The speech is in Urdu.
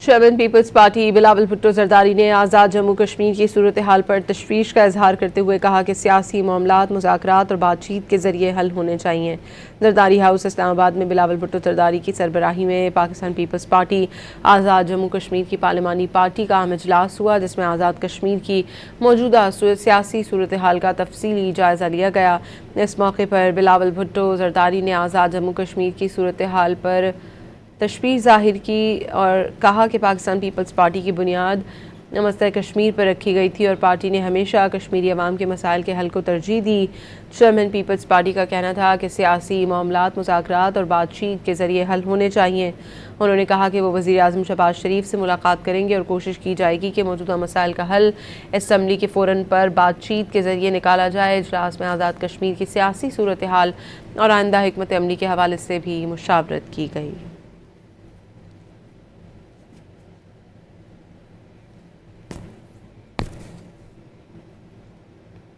Chairman Peoples Party Bilawal Bhutto Zardari نے آزاد جموں کشمیر کی صورتحال پر تشویش کا اظہار کرتے ہوئے کہا کہ سیاسی معاملات مذاکرات اور بات چیت کے ذریعے حل ہونے چاہیے۔ زرداری ہاؤس اسلام آباد میں بلاول بھٹو زرداری کی سربراہی میں پاکستان پیپلز پارٹی آزاد جموں کشمیر کی پارلیمانی پارٹی کا اہم اجلاس ہوا، جس میں آزاد کشمیر کی موجودہ سیاسی صورتحال کا تفصیلی جائزہ لیا گیا۔ اس موقع پر بلاول بھٹو زرداری نے آزاد جموں کشمیر کی صورتحال پر تشویش ظاہر کی اور کہا کہ پاکستان پیپلز پارٹی کی بنیاد مسئلہ کشمیر پر رکھی گئی تھی اور پارٹی نے ہمیشہ کشمیری عوام کے مسائل کے حل کو ترجیح دی۔ چیئرمین پیپلز پارٹی کا کہنا تھا کہ سیاسی معاملات مذاکرات اور بات چیت کے ذریعے حل ہونے چاہیے۔ انہوں نے کہا کہ وہ وزیر اعظم شہباز شریف سے ملاقات کریں گے اور کوشش کی جائے گی کہ موجودہ مسائل کا حل اسمبلی کے فورم پر بات چیت کے ذریعے نکالا جائے۔ اجلاس میں آزاد کشمیر کی سیاسی صورتحال اور آئندہ حکمت عملی کے حوالے سے بھی مشاورت کی گئی۔